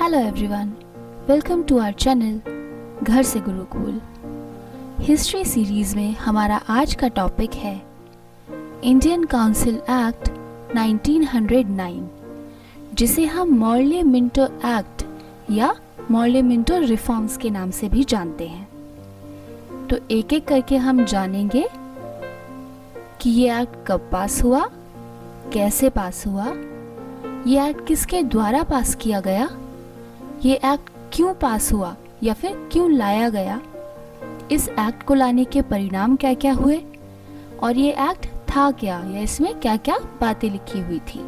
Hello everyone, welcome to our channel घर से Gurukul. History series में हमारा आज का टॉपिक है इंडियन काउंसिल एक्ट 1909, जिसे हम मॉर्ले मिंटो एक्ट या मॉर्ले मिंटो रिफॉर्म्स के नाम से भी जानते हैं। तो एक एक करके हम जानेंगे कि ये एक्ट कब पास हुआ, कैसे पास हुआ, ये एक्ट किसके द्वारा पास किया गया, ये एक्ट क्यों पास हुआ या फिर क्यों लाया गया, इस एक्ट को लाने के परिणाम क्या क्या हुए और ये एक्ट था क्या या इसमें क्या क्या बातें लिखी हुई थी।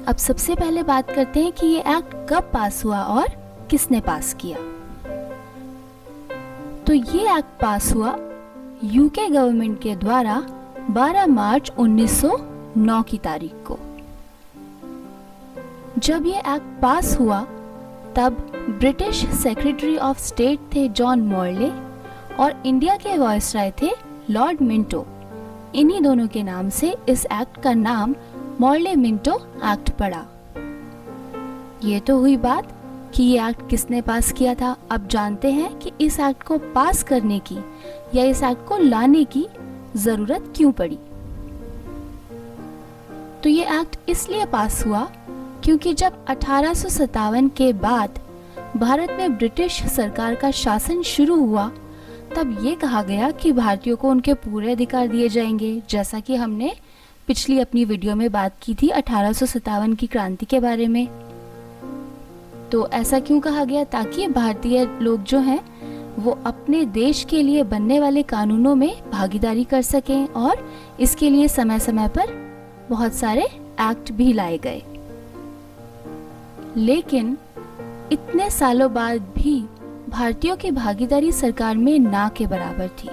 अब सबसे पहले बात करते हैं कि ये एक्ट कब पास हुआ और किसने पास किया। तो ये एक्ट पास हुआ यूके गवर्नमेंट के द्वारा 12 मार्च 1909 की तारीख को। जब ये एक्ट पास हुआ तब ब्रिटिश सेक्रेटरी ऑफ स्टेट थे जॉन मॉर्ले और इंडिया के वायसराय थे लॉर्ड मिंटो। इन्हीं दोनों के नाम से इस एक्ट का नाम मॉर्ले मिंटो एक्ट पड़ा। ये तो हुई बात कि ये एक्ट किसने पास किया था। अब जानते हैं कि इस एक्ट को पास करने की या इस एक्ट को लाने की जरूरत क्यों पड़ी। तो ये एक्ट इसलिए पास हुआ क्योंकि जब 1857 के बाद भारत में ब्रिटिश सरकार का शासन शुरू हुआ तब ये कहा गया कि भारतीयों को उनके पूरे अधिकार दिए जाएंगे, जैसा कि हमने पिछली अपनी वीडियो में बात की थी 1857 की क्रांति के बारे में। तो ऐसा क्यों कहा गया? ताकि भारतीय लोग जो हैं वो अपने देश के लिए बनने वाले कानूनों में भागीदारी कर सकें और इसके लिए समय समय पर बहुत सारे एक्ट भी लाए गए। लेकिन इतने सालों बाद भी भारतीयों की भागीदारी सरकार में ना के बराबर थी।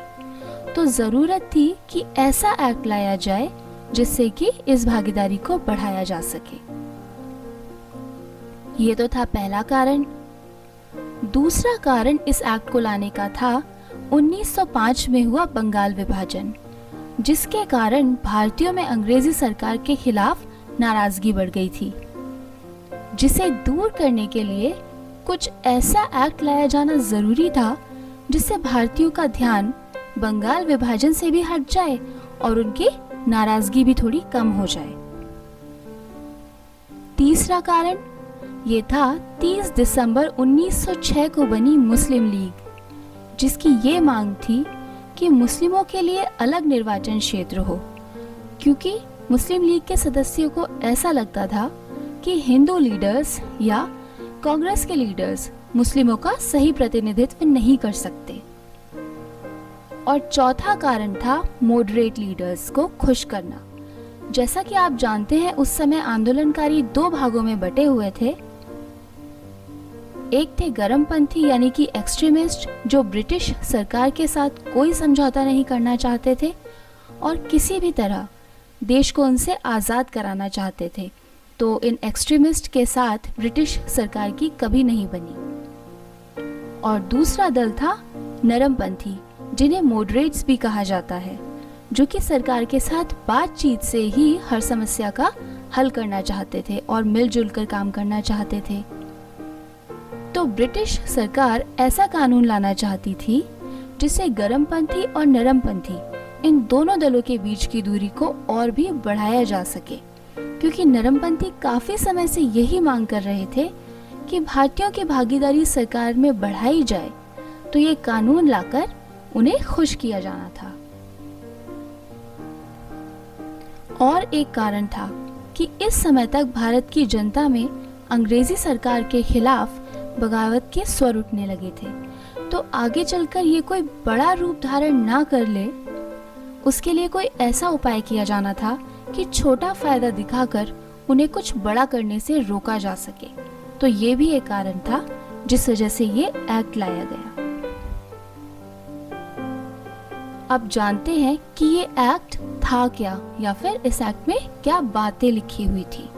तो जरूरत थी कि ऐसा एक्ट लाया जाए जिससे कि इस भागीदारी को बढ़ाया जा सके। ये तो था पहला कारण। दूसरा कारण इस एक्ट को लाने का था 1905 में हुआ बंगाल विभाजन, जिसके कारण भारतीयों में अंग्रेजी सरकार के खिलाफ नाराजगी बढ़ गई थी, जिसे दूर करने के लिए कुछ ऐसा एक्ट लाया जाना जरूरी था जिससे भारतीयों का ध्यान बंगाल विभाजन से भी हट जाए और उनकी नाराजगी भी थोड़ी कम हो जाए। तीसरा कारण ये था 30 दिसंबर 1906 को बनी मुस्लिम लीग, जिसकी ये मांग थी कि मुस्लिमों के लिए अलग निर्वाचन क्षेत्र हो, क्योंकि मुस्लिम लीग के सदस्यों को ऐसा लगता था कि हिंदू लीडर्स या कांग्रेस के लीडर्स मुस्लिमों का सही प्रतिनिधित्व नहीं कर सकते। और चौथा कारण था मॉडरेट लीडर्स को खुश करना। जैसा कि आप जानते हैं उस समय आंदोलनकारी दो भागों में बटे हुए थे। एक थे गरमपंथी यानी कि एक्सट्रीमिस्ट, जो ब्रिटिश सरकार के साथ कोई समझौता नहीं करना चाहते थे और किसी भी तरह देश को उनसे आज़ाद कराना चाहते थे। तो इन एक्सट्रीमिस्ट के साथ ब्रिटिश सरकार की कभी नहीं बनी। और दूसरा दल था नरमपंथी, जिन्हें मॉडरेट्स भी कहा जाता है, जो कि सरकार के साथ बातचीत से ही हर समस्या का हल करना चाहते थे और मिलजुल कर काम करना चाहते थे। तो ब्रिटिश सरकार ऐसा कानून लाना चाहती थी जिससे गरमपंथी और नरमपंथी इन दोनों दलों के बीच की दूरी को और भी बढ़ाया जा सके, क्योंकि नरमपंथी काफी समय से यही मांग कर रहे थे कि भारतीयों की भागीदारी सरकार में बढ़ाई जाए। तो ये कानून लाकर उन्हें खुश किया जाना था। और एक कारण था कि इस समय तक भारत की जनता में अंग्रेजी सरकार के खिलाफ बगावत के स्वर उठने लगे थे। तो आगे चलकर ये कोई बड़ा रूप धारण ना कर ले, उसके लिए कोई ऐसा उपाय किया जाना था कि छोटा फायदा दिखाकर उन्हें कुछ बड़ा करने से रोका जा सके। तो ये भी एक कारण था जिस वजह से ये एक्ट लाया गया। अब जानते हैं कि ये एक्ट था क्या या फिर इस एक्ट में क्या बातें लिखी हुई थी।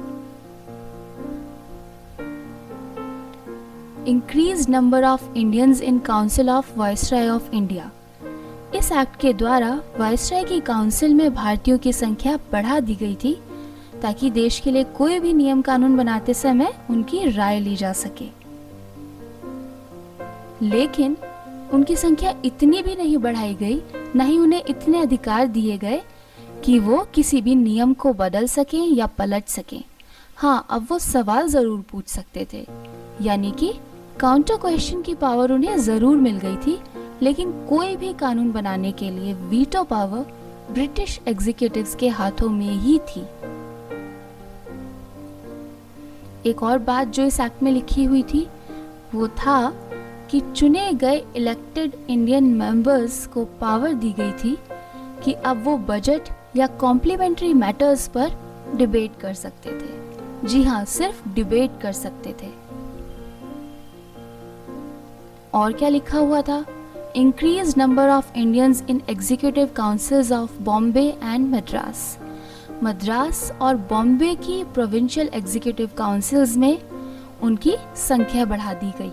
Increase number of Indians in council of viceroy of India. इस एक्ट के द्वारा वायसराय की काउंसिल में भारतीयों की संख्या बढ़ा दी गई थी, ताकि देश के लिए कोई भी नियम कानून बनाते समय उनकी राय ली जा सके। लेकिन उनकी संख्या इतनी भी नहीं बढ़ाई गई, न ही उन्हें इतने अधिकार दिए गए कि वो किसी भी नियम को बदल सकें या पलट सकें। हाँ, अब वो सवाल ज़रूर पूछ सकते थे, यानी कि काउंटर क्वेश्चन की पावर उन्हें ज़रूर मिल गई थी, लेकिन कोई भी कानून बनाने के लिए वीटो पावर ब्रिटिश एग्जीक्यूटिव्स के हाथों में ही थी। एक और बात जो इस एक्ट में लिखी हुई थी वो था कि चुने गए इलेक्टेड इंडियन मेंबर्स को पावर दी गई थी कि अब वो बजट या कॉम्प्लीमेंट्री मैटर्स पर डिबेट कर सकते थे। जी हाँ, सिर्फ डिबेट कर सकते थे। और क्या लिखा हुआ था? Increase number of Indians in executive councils of Bombay and Madras. Madras और बॉम्बे की प्रोविंशियल एग्जीक्यूटिव काउंसिल्स में उनकी संख्या बढ़ा दी गई।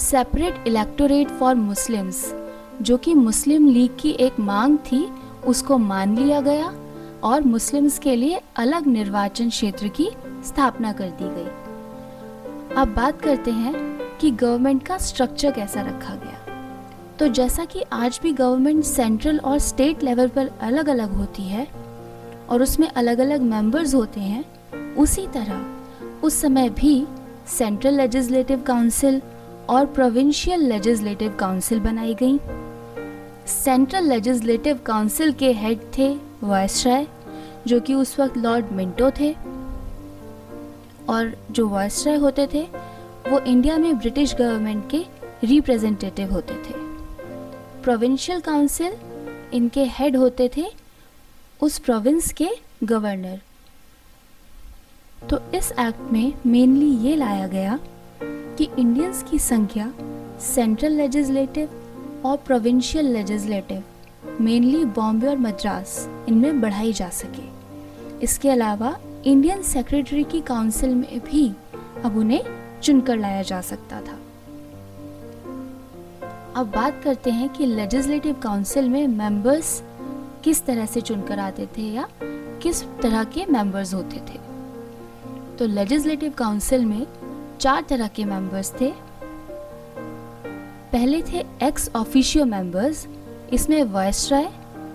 सेपरेट इलेक्टोरेट फॉर मुस्लिम्स, जो कि मुस्लिम लीग की एक मांग थी, उसको मान लिया गया और मुस्लिम्स के लिए अलग निर्वाचन क्षेत्र की स्थापना कर दी गई। अब बात करते हैं कि गवर्नमेंट का स्ट्रक्चर कैसा रखा गया। तो जैसा कि आज भी गवर्नमेंट सेंट्रल और स्टेट लेवल पर अलग अलग होती है और उसमें अलग अलग मेंबर्स होते हैं, उसी तरह उस समय भी सेंट्रल लेजिस्लेटिव काउंसिल और प्रोविंशियल लेजिस्लेटिव काउंसिल बनाई गई। सेंट्रल लेजिस्लेटिव काउंसिल के हेड थे वायसराय, जो कि उस वक्त लॉर्ड मिंटो थे, और जो वायसराय होते थे वो इंडिया में ब्रिटिश गवर्नमेंट के रिप्रेजेंटेटिव होते थे। प्रोविंशियल काउंसिल, इनके हेड होते थे उस प्रोविंस के गवर्नर। तो इस एक्ट में मेनली ये लाया गया कि इंडियंस की संख्या सेंट्रल लेजिस्लेटिव और प्रोविंशियल लेजिस्लेटिव, मेनली बॉम्बे और मद्रास, इनमें बढ़ाई जा सके। इसके अलावा इंडियन सेक्रेटरी की काउंसिल में भी अब उन्हें चुनकर लाया जा सकता था। अब बात करते हैं कि लेजिस्लेटिव काउंसिल में मेंबर्स किस तरह से चुनकर आते थे या किस तरह के मेंबर्स होते थे। तो लेजिस्लेटिव काउंसिल में 4 तरह के मेंबर्स थे। पहले थे एक्स ऑफिशियो मेंबर्स, इसमें वायसराय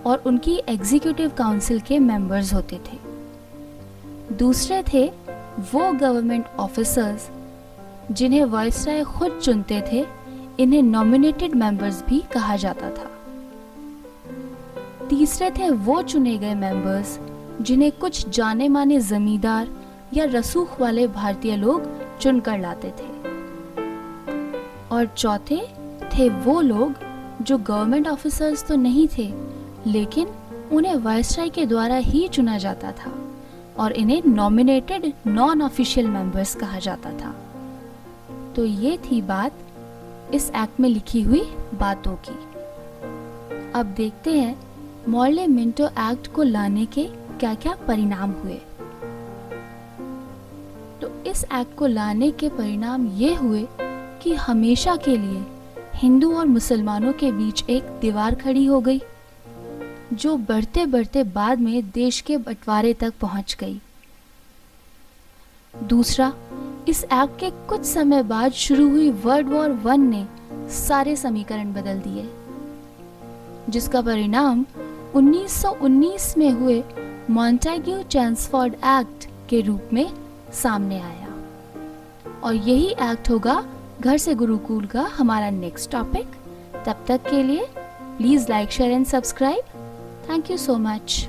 और उनकी एग्जीक्यूटिव काउंसिल के मेंबर्स होते थे। दूसरे थे वो गवर्नमेंट ऑफिसर्स जिन्हें वायसराय खुद चुनते थे, इन्हें नॉमिनेटेड मेंबर्स भी कहा जाता था। तीसरे थे वो चुने गए मेंबर्स जिन्हें कुछ जाने माने जमींदार या रसूख वाले भारतीय लोग चुनकर लाते थे। और चौथे थे वो लोग जो गवर्नमेंट ऑफिसर्स तो नहीं थे, लेकिन उन्हें वायसराय के द्वारा ही चुना जाता था और इन्हें नॉमिनेटेड नॉन ऑफिशियल मेंबर्स कहा जाता था। तो ये थी बात इस एक्ट में लिखी हुई बातों की। अब देखते हैं मॉर्ले मिंटो एक्ट को लाने के क्या क्या परिणाम हुए। तो इस एक्ट को लाने के परिणाम ये हुए कि हमेशा के लिए हिंदू और मुसलमानों के बीच एक दीवार खड़ी हो गई, जो बढ़ते बढ़ते बाद में देश के बंटवारे तक पहुंच गई। दूसरा, इस एक्ट के कुछ समय बाद शुरू हुई वर्ल्ड वॉर 1 ने सारे समीकरण बदल दिए, जिसका परिणाम 1919 में हुए मॉन्टेग्यू चेम्सफोर्ड एक्ट के रूप में सामने आया। और यही एक्ट होगा घर से गुरुकुल का हमारा नेक्स्ट टॉपिक। तब तक के लिए please like, share and subscribe. Thank you so much.